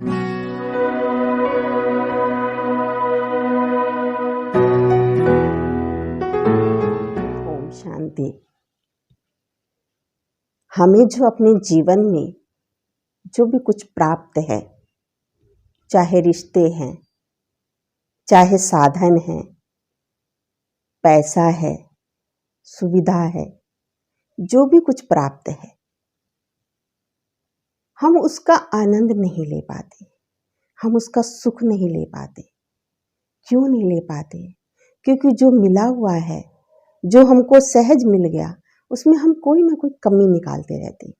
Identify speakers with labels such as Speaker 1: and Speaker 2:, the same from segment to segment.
Speaker 1: ओम शांति। हमें जो अपने जीवन में जो भी कुछ प्राप्त है, चाहे रिश्ते हैं, चाहे साधन है, पैसा है, सुविधा है, जो भी कुछ प्राप्त है, हम उसका आनंद नहीं ले पाते, हम उसका सुख नहीं ले पाते। क्यों नहीं ले पाते? क्योंकि जो मिला हुआ है, जो हमको सहज मिल गया, उसमें हम कोई ना कोई कमी निकालते रहते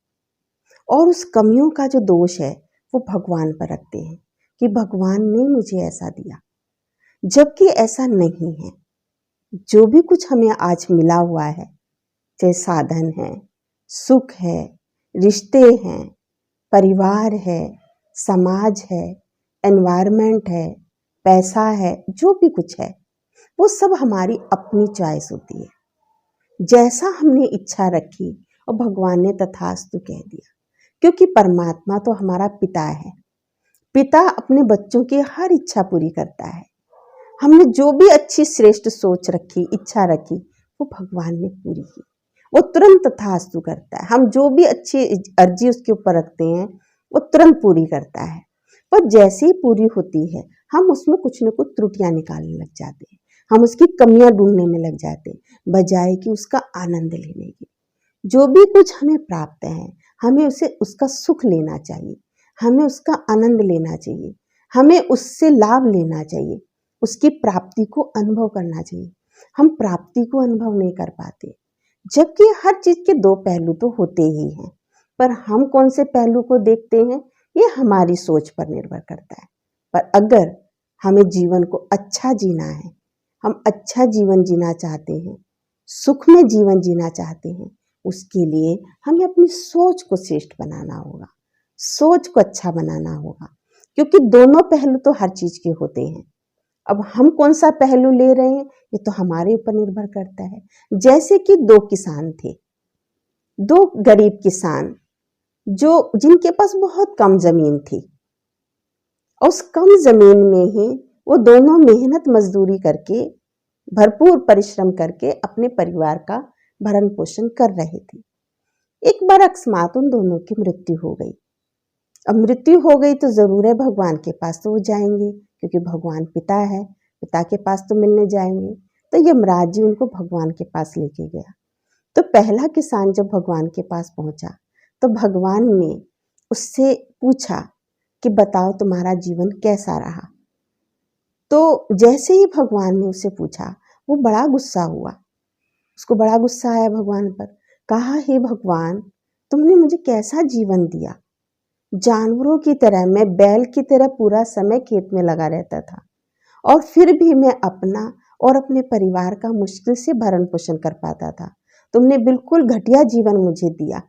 Speaker 1: और उस कमियों का जो दोष है वो भगवान पर रखते हैं कि भगवान ने मुझे ऐसा दिया, जबकि ऐसा नहीं है। जो भी कुछ हमें आज मिला हुआ है, चाहे साधन है, सुख है, रिश्ते हैं, परिवार है, समाज है, एनवायरनमेंट है, पैसा है, जो भी कुछ है, वो सब हमारी अपनी चॉइस होती है। जैसा हमने इच्छा रखी और भगवान ने तथास्तु कह दिया, क्योंकि परमात्मा तो हमारा पिता है। पिता अपने बच्चों की हर इच्छा पूरी करता है। हमने जो भी अच्छी श्रेष्ठ सोच रखी, इच्छा रखी, वो भगवान ने पूरी की। वो तुरंत तथास्तु करता है। हम जो भी अच्छी अर्जी उसके ऊपर रखते हैं, वो तुरंत पूरी करता है। पर जैसे ही पूरी होती है, हम उसमें कुछ न कुछ त्रुटियां निकालने लग जाते हैं, हम उसकी कमियां ढूंढने में लग जाते हैं, बजाय कि उसका आनंद लेने की। जो भी कुछ हमें प्राप्त है, हमें उसे उसका सुख लेना चाहिए, हमें उसका आनंद लेना चाहिए, हमें उससे लाभ लेना चाहिए, उसकी प्राप्ति को अनुभव करना चाहिए। हम प्राप्ति को अनुभव नहीं कर पाते, जबकि हर चीज के दो पहलू तो होते ही हैं, पर हम कौन से पहलू को देखते हैं, ये हमारी सोच पर निर्भर करता है। पर अगर हमें जीवन को अच्छा जीना है, हम अच्छा जीवन जीना चाहते हैं, सुख में जीवन जीना चाहते हैं, उसके लिए हमें अपनी सोच को श्रेष्ठ बनाना होगा, सोच को अच्छा बनाना होगा, क्योंकि दोनों पहलू तो हर चीज के होते हैं। अब हम कौन सा पहलू ले रहे हैं, ये तो हमारे ऊपर निर्भर करता है। जैसे कि दो किसान थे, दो गरीब किसान, जो जिनके पास बहुत कम जमीन थी। उस कम जमीन में ही वो दोनों मेहनत मजदूरी करके, भरपूर परिश्रम करके अपने परिवार का भरण पोषण कर रहे थे। एक बार अकस्मात उन दोनों की मृत्यु हो गई। अब मृत्यु हो गई तो जरूर है भगवान के पास तो वो जाएंगे, क्योंकि भगवान पिता है, पिता के पास तो मिलने जाएंगे। तो यमराज जी उनको भगवान के पास लेके गया। तो पहला किसान जब भगवान के पास पहुंचा तो भगवान ने उससे पूछा कि बताओ तुम्हारा जीवन कैसा रहा। तो जैसे ही भगवान ने उससे पूछा, वो बड़ा गुस्सा हुआ, उसको बड़ा गुस्सा आया भगवान पर। कहा, हे भगवान, तुमने मुझे कैसा जीवन दिया, जानवरों की तरह, मैं बैल की तरह पूरा समय खेत में लगा रहता था, और फिर भी मैं अपना और अपने परिवार का मुश्किल से भरण पोषण कर पाता था। तुमने बिल्कुल घटिया जीवन मुझे दिया,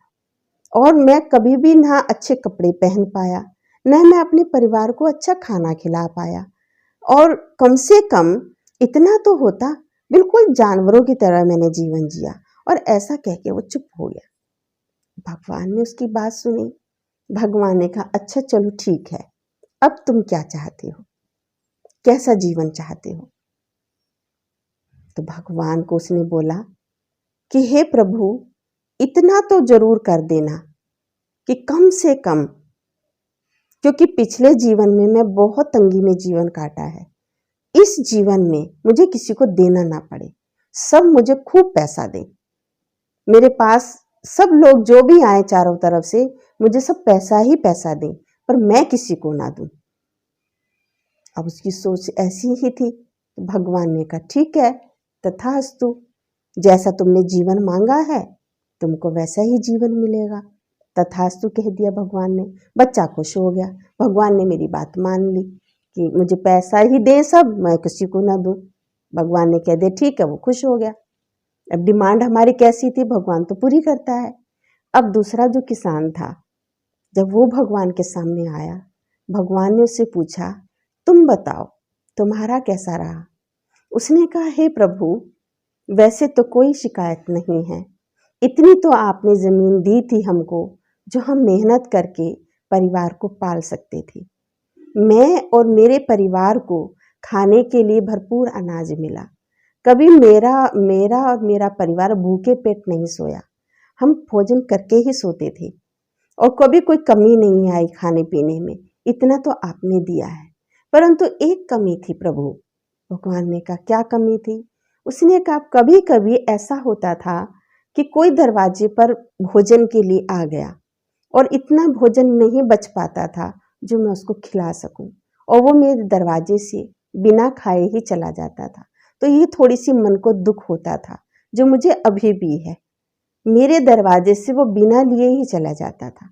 Speaker 1: और मैं कभी भी ना अच्छे कपड़े पहन पाया, न मैं अपने परिवार को अच्छा खाना खिला पाया, और कम से कम इतना तो होता, बिल्कुल जानवरों की तरह मैंने जीवन जिया। और ऐसा कह के वो चुप हो गया। भगवान ने उसकी बात सुनी। भगवान ने कहा, अच्छा चलो ठीक है, अब तुम क्या चाहते हो, कैसा जीवन चाहते हो? तो भगवान को उसने बोला कि हे प्रभु, इतना तो जरूर कर देना कि कम से कम, क्योंकि पिछले जीवन में मैं बहुत तंगी में जीवन काटा है, इस जीवन में मुझे किसी को देना ना पड़े, सब मुझे खूब पैसा दे, मेरे पास सब लोग जो भी आए चारों तरफ से, मुझे सब पैसा ही पैसा दे, पर मैं किसी को ना दूं। अब उसकी सोच ऐसी ही थी। भगवान ने कहा, ठीक है, तथास्तु, जैसा तुमने जीवन मांगा है तुमको वैसा ही जीवन मिलेगा। तथास्तु कह दिया भगवान ने। बच्चा खुश हो गया, भगवान ने मेरी बात मान ली कि मुझे पैसा ही दे सब, मैं किसी को ना दूं। भगवान ने कह दिया ठीक है, वो खुश हो गया। अब डिमांड हमारी कैसी थी, भगवान तो पूरी करता है। अब दूसरा जो किसान था, जब वो भगवान के सामने आया, भगवान ने उससे पूछा, तुम बताओ तुम्हारा कैसा रहा? उसने कहा, हे प्रभु, वैसे तो कोई शिकायत नहीं है, इतनी तो आपने जमीन दी थी हमको जो हम मेहनत करके परिवार को पाल सकते थे। मैं और मेरे परिवार को खाने के लिए भरपूर अनाज मिला। कभी मेरा मेरा और मेरा परिवार भूखे पेट नहीं सोया। हम भोजन करके ही सोते थे और कभी कोई कमी नहीं आई खाने पीने में। इतना तो आपने दिया है। परंतु एक कमी थी प्रभु। भगवान ने कहा, क्या कमी थी? उसने कहा, कभी कभी ऐसा होता था कि कोई दरवाजे पर भोजन के लिए आ गया और इतना भोजन नहीं बच पाता था जो मैं उसको खिला सकूं, और वो मेरे दरवाजे से बिना खाए ही चला जाता था। तो ये थोड़ी सी मन को दुख होता था, जो मुझे अभी भी है। मेरे दरवाजे से वो बिना लिए ही चला जाता था।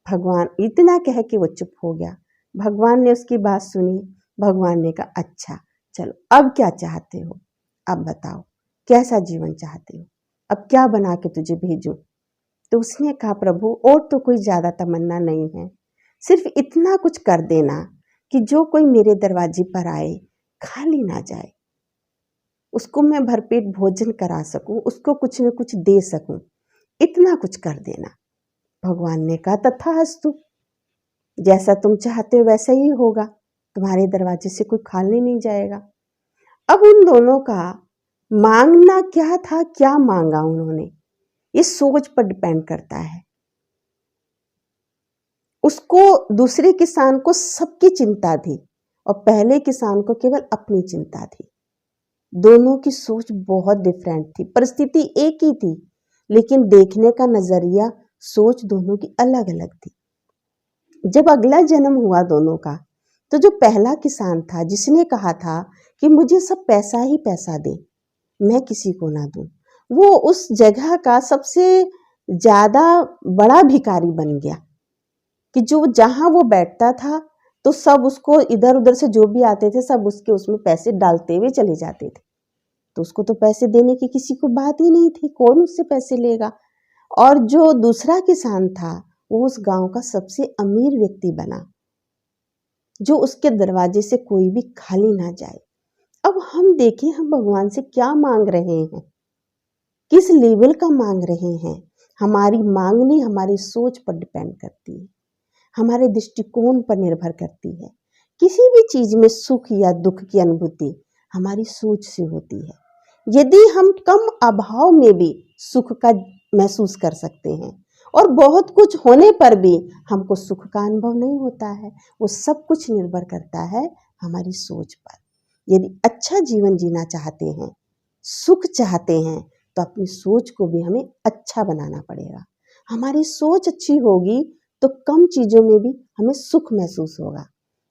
Speaker 1: भगवान इतना कह के वो चुप हो गया। भगवान ने उसकी बात सुनी। भगवान ने कहा, अच्छा चलो अब क्या चाहते हो, अब बताओ कैसा जीवन चाहते हो, अब क्या बना के तुझे भेजूं? तो उसने कहा, प्रभु और तो कोई ज्यादा तमन्ना नहीं है, सिर्फ इतना कुछ कर देना कि जो कोई मेरे दरवाजे पर आए खाली ना जाए, उसको मैं भरपेट भोजन करा सकूं, उसको कुछ न कुछ दे सकूं, इतना कुछ कर देना। भगवान ने कहा, तथास्तु, जैसा तुम चाहते हो वैसा ही होगा, तुम्हारे दरवाजे से कोई खाली नहीं जाएगा। अब उन दोनों का मांगना क्या था, क्या मांगा उन्होंने, ये सोच पर डिपेंड करता है। उसको दूसरे किसान को सबकी चिंता थी और पहले किसान को केवल अपनी चिंता थी। दोनों की सोच बहुत डिफरेंट थी। परिस्थिति एक ही थी, लेकिन देखने का नजरिया, सोच दोनों की अलग अलग थी। जब अगला जन्म हुआ दोनों का, तो जो पहला किसान था जिसने कहा था कि मुझे सब पैसा ही पैसा दे, मैं किसी को ना दूं, वो उस जगह का सबसे ज्यादा बड़ा भिखारी बन गया। कि जो जहां वो बैठता था तो सब उसको इधर उधर से जो भी आते थे सब उसके उसमें पैसे डालते हुए चले जाते थे। तो उसको तो पैसे देने की किसी को बात ही नहीं थी, कौन उससे पैसे लेगा। और जो दूसरा किसान था वो उस गांव का सबसे अमीर व्यक्ति बना, जो उसके दरवाजे से कोई भी खाली ना जाए। अब हम देखें, हम भगवान से क्या मांग रहे हैं, किस लेवल का मांग रहे हैं। हमारी मांगनी हमारी सोच पर डिपेंड करती है, हमारे दृष्टिकोण पर निर्भर करती है। किसी भी चीज में सुख या दुख की अनुभूति हमारी सोच से होती है। यदि हम कम अभाव में भी सुख का महसूस कर सकते हैं और बहुत कुछ होने पर भी हमको सुख का अनुभव नहीं होता है, वो सब कुछ निर्भर करता है हमारी सोच पर। यदि अच्छा जीवन जीना चाहते हैं, सुख चाहते हैं, तो अपनी सोच को भी हमें अच्छा बनाना पड़ेगा। हमारी सोच अच्छी होगी तो कम चीजों में भी हमें सुख महसूस होगा,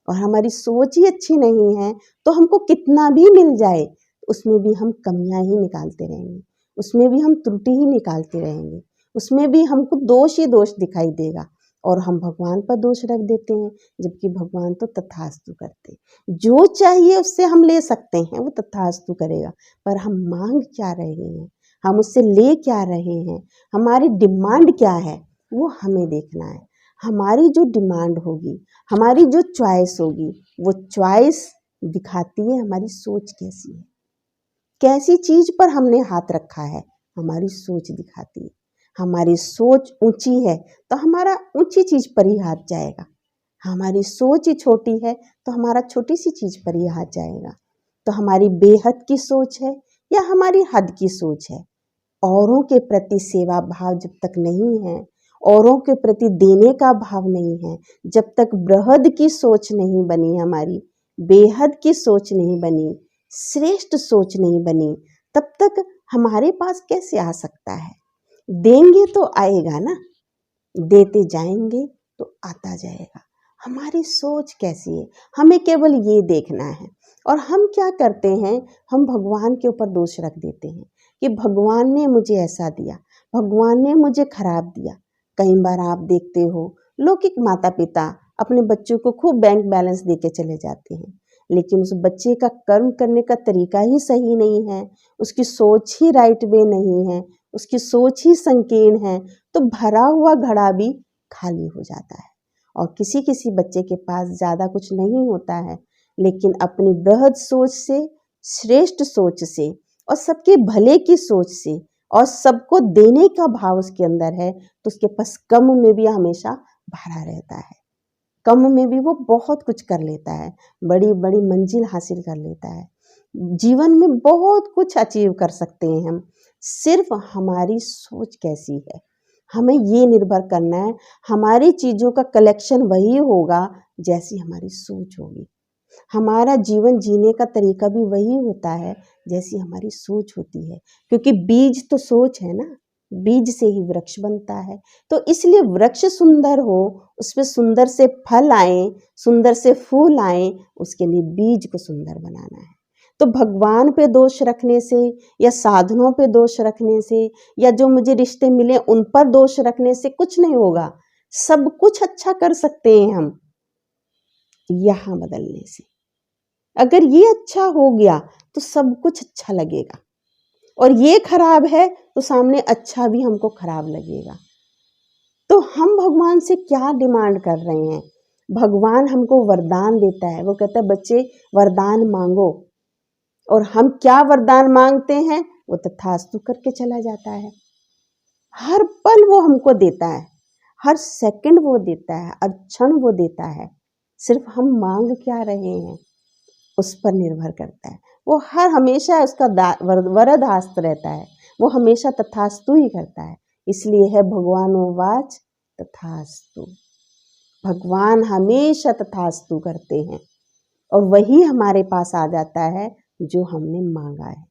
Speaker 1: और हमारी सोच ही अच्छी नहीं है तो हमको कितना भी मिल जाए उसमें भी हम कमियां ही निकालते रहेंगे, उसमें भी हम त्रुटि ही निकालते रहेंगे, उसमें भी हमको दोष ही दोष दिखाई देगा और हम भगवान पर दोष रख देते हैं, जबकि भगवान तो तथास्तु करते। जो चाहिए उससे हम ले सकते हैं, वो तथास्तु करेगा। पर हम मांग क्या रहे हैं, हम उससे ले क्या रहे हैं, हमारी डिमांड क्या है, वो हमें देखना है। हमारी जो डिमांड होगी, हमारी जो चॉइस होगी, वो चॉइस दिखाती है हमारी सोच कैसी है। कैसी चीज पर हमने हाथ रखा है, हमारी सोच दिखाती है। हमारी सोच ऊंची है तो हमारा ऊंची चीज पर ही हाथ जाएगा, हमारी सोच ही छोटी है तो हमारा छोटी सी चीज पर ही हाथ जाएगा। तो हमारी बेहद की सोच है या हमारी हद की सोच है। औरों के प्रति सेवा भाव जब तक नहीं है, औरों के प्रति देने का भाव नहीं है, जब तक बृहद की सोच नहीं बनी, हमारी बेहद की सोच नहीं बनी, श्रेष्ठ सोच नहीं बनी, तब तक हमारे पास कैसे आ सकता है। देंगे तो आएगा ना, देते जाएंगे तो आता जाएगा। हमारी सोच कैसी है, हमें केवल ये देखना है। और हम क्या करते हैं, हम भगवान के ऊपर दोष रख देते हैं कि भगवान ने मुझे ऐसा दिया, भगवान ने मुझे खराब दिया। कई बार आप देखते हो लौकिक माता पिता अपने बच्चों को खूब बैंक बैलेंस देके चले जाते हैं, लेकिन उस बच्चे का कर्म करने का तरीका ही सही नहीं है, उसकी सोच ही राइट वे नहीं है, उसकी सोच ही संकीर्ण है, तो भरा हुआ घड़ा भी खाली हो जाता है। और किसी किसी बच्चे के पास ज़्यादा कुछ नहीं होता है, लेकिन अपनी बृहद सोच से, श्रेष्ठ सोच से और सबके भले की सोच से और सबको देने का भाव उसके अंदर है, तो उसके पास कम में भी हमेशा भरा रहता है। कम में भी वो बहुत कुछ कर लेता है, बड़ी बड़ी मंजिल हासिल कर लेता है। जीवन में बहुत कुछ अचीव कर सकते हैं हम, सिर्फ हमारी सोच कैसी है, हमें ये निर्भर करना है। हमारी चीज़ों का कलेक्शन वही होगा जैसी हमारी सोच होगी। हमारा जीवन जीने का तरीका भी वही होता है जैसी हमारी सोच होती है, क्योंकि बीज तो सोच है ना, बीज से ही वृक्ष बनता है। तो इसलिए वृक्ष सुंदर हो, उसमें सुंदर से फल आए, सुंदर से फूल आए, उसके लिए बीज को सुंदर बनाना है। तो भगवान पे दोष रखने से या साधनों पे दोष रखने से या जो मुझे रिश्ते मिले उन पर दोष रखने से कुछ नहीं होगा। सब कुछ अच्छा कर सकते हैं हम यहाँ बदलने से। अगर ये अच्छा हो गया तो सब कुछ अच्छा लगेगा, और ये खराब है तो सामने अच्छा भी हमको खराब लगेगा। तो हम भगवान से क्या डिमांड कर रहे हैं? भगवान हमको वरदान देता है, वो कहता है बच्चे वरदान मांगो, और हम क्या वरदान मांगते हैं वो तथास्तु करके चला जाता है। हर पल वो हमको देता है, हर सेकंड वो देता है, हर क्षण वो देता है। सिर्फ हम मांग क्या रहे हैं उस पर निर्भर करता है। वो हर हमेशा उसका वरदास्त्र रहता है, वो हमेशा तथास्तु ही करता है। इसलिए है भगवानोवाच तथास्तु। भगवान हमेशा तथास्तु करते हैं, और वही हमारे पास आ जाता है जो हमने मांगा है,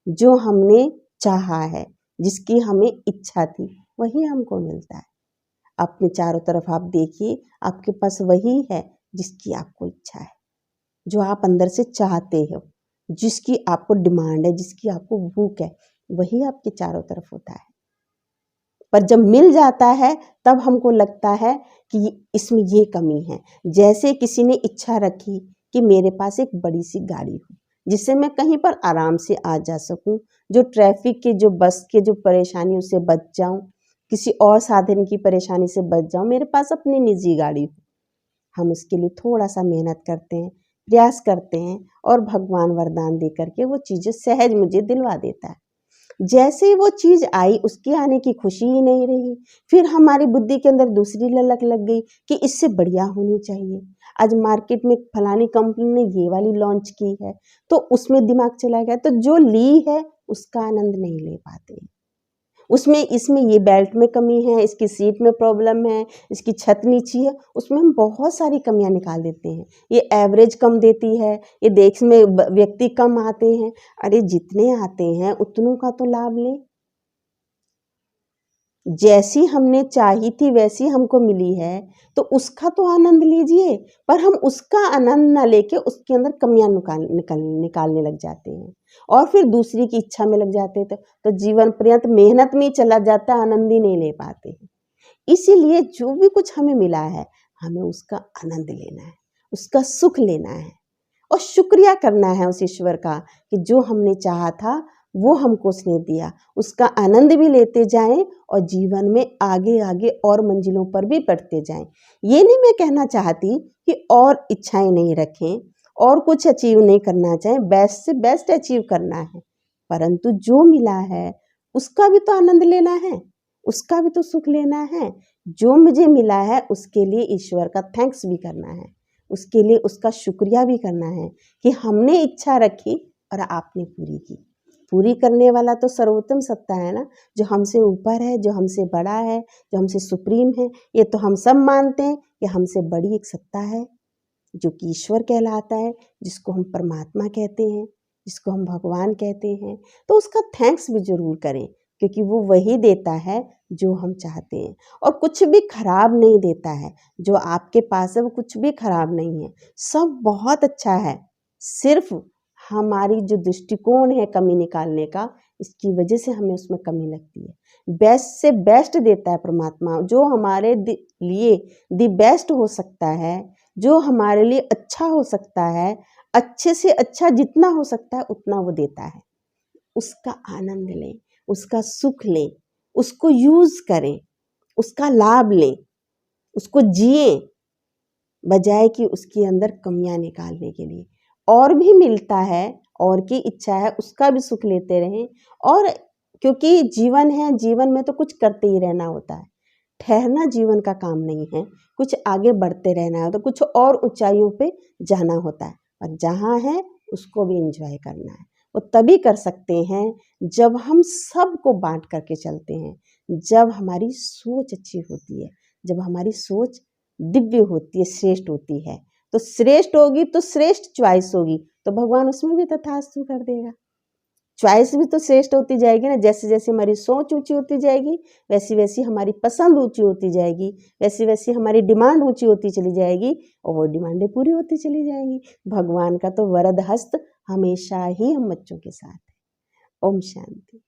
Speaker 1: जो हमने चाहा है, जिसकी हमें इच्छा थी, वही हमको मिलता है। अपने चारों तरफ आप देखिए, आपके पास वही है जिसकी आपको इच्छा है, जो आप अंदर से चाहते हो, जिसकी आपको डिमांड है, जिसकी आपको भूख है, वही आपके चारों तरफ होता है। पर जब मिल जाता है तब हमको लगता है कि इसमें ये कमी है। जैसे किसी ने इच्छा रखी कि मेरे पास एक बड़ी सी गाड़ी हो जिससे मैं कहीं पर आराम से आ जा सकूं, जो ट्रैफिक के, जो बस के जो परेशानियों से बच जाऊं, किसी और साधन की परेशानी से बच जाऊं, मेरे पास अपनी निजी गाड़ी हो। हम उसके लिए थोड़ा सा मेहनत करते हैं, प्रयास करते हैं, और भगवान वरदान दे करके वो चीज़ें सहज मुझे दिलवा देता है। जैसे ही वो चीज़ आई, उसके आने की खुशी ही नहीं रही, फिर हमारी बुद्धि के अंदर दूसरी ललक लग गई कि इससे बढ़िया होनी चाहिए। आज मार्केट में फलानी कंपनी ने ये वाली लॉन्च की है, तो उसमें दिमाग चला गया, तो जो ली है उसका आनंद नहीं ले पाते। उसमें इसमें ये बेल्ट में कमी है, इसकी सीट में प्रॉब्लम है, इसकी छत नीची है, उसमें हम बहुत सारी कमियां निकाल देते हैं। ये एवरेज कम देती है, ये देश में व्यक्ति कम आते हैं। अरे जितने आते हैं उतनों का तो लाभ लें। जैसी हमने चाही थी वैसी हमको मिली है, तो उसका तो आनंद लीजिए, पर हम उसका आनंद ना लेके उसके अंदर कमियां निकालने लग जाते हैं, और फिर दूसरी की इच्छा में लग जाते हैं। तो जीवन पर्यंत मेहनत में ही चला जाता है, आनंद ही नहीं ले पाते हैं। इसीलिए जो भी कुछ हमें मिला है, हमें उसका आनंद लेना है, उसका सुख लेना है, और शुक्रिया करना है उस ईश्वर का कि जो हमने चाहा था वो हमको उसने दिया। उसका आनंद भी लेते जाएं, और जीवन में आगे आगे और मंजिलों पर भी बढ़ते जाएं। ये नहीं मैं कहना चाहती कि और इच्छाएं नहीं रखें, और कुछ अचीव नहीं करना चाहें, बेस्ट से बेस्ट अचीव करना है, परंतु जो मिला है उसका भी तो आनंद लेना है, उसका भी तो सुख लेना है। जो मुझे मिला है उसके लिए ईश्वर का थैंक्स भी करना है, उसके लिए उसका शुक्रिया भी करना है कि हमने इच्छा रखी और आपने पूरी की। पूरी करने वाला तो सर्वोत्तम सत्ता है ना, जो हमसे ऊपर है, जो हमसे बड़ा है, जो हमसे सुप्रीम है। ये तो हम सब मानते हैं कि हमसे बड़ी एक सत्ता है जो कि ईश्वर कहलाता है, जिसको हम परमात्मा कहते हैं, जिसको हम भगवान कहते हैं। तो उसका थैंक्स भी जरूर करें, क्योंकि वो वही देता है जो हम चाहते हैं, और कुछ भी खराब नहीं देता है। जो आपके पास है वो कुछ भी खराब नहीं है, सब बहुत अच्छा है। सिर्फ हमारी जो दृष्टिकोण है कमी निकालने का, इसकी वजह से हमें उसमें कमी लगती है। बेस्ट से बेस्ट देता है परमात्मा, जो हमारे लिए दी बेस्ट हो सकता है, जो हमारे लिए अच्छा हो सकता है, अच्छे से अच्छा जितना हो सकता है उतना वो देता है। उसका आनंद लें, उसका सुख लें, उसको यूज करें, उसका लाभ लें, उसको जिए, बजाय कि उसके अंदर कमियां निकालने के लिए। और भी मिलता है, और की इच्छा है, उसका भी सुख लेते रहें। और क्योंकि जीवन है, जीवन में तो कुछ करते ही रहना होता है। ठहरना जीवन का काम नहीं है, कुछ आगे बढ़ते रहना है, तो कुछ और ऊंचाइयों पे जाना होता है। और जहाँ है उसको भी एंजॉय करना है। वो तभी कर सकते हैं जब हम सबको बांट करके चलते हैं, जब हमारी सोच अच्छी होती है, जब हमारी सोच दिव्य होती है, श्रेष्ठ होती है। तो श्रेष्ठ होगी तो श्रेष्ठ चॉइस होगी, तो भगवान उसमें भी तथास्तु कर देगा। चॉइस भी तो श्रेष्ठ होती जाएगी ना। जैसे जैसे हमारी सोच ऊंची होती जाएगी, वैसी वैसी हमारी पसंद ऊंची होती जाएगी, वैसी वैसी हमारी डिमांड ऊंची होती चली जाएगी, और वो डिमांडें पूरी होती चली जाएंगी। भगवान का तो वरद हस्त हमेशा ही हम बच्चों के साथ है। ओम शांति।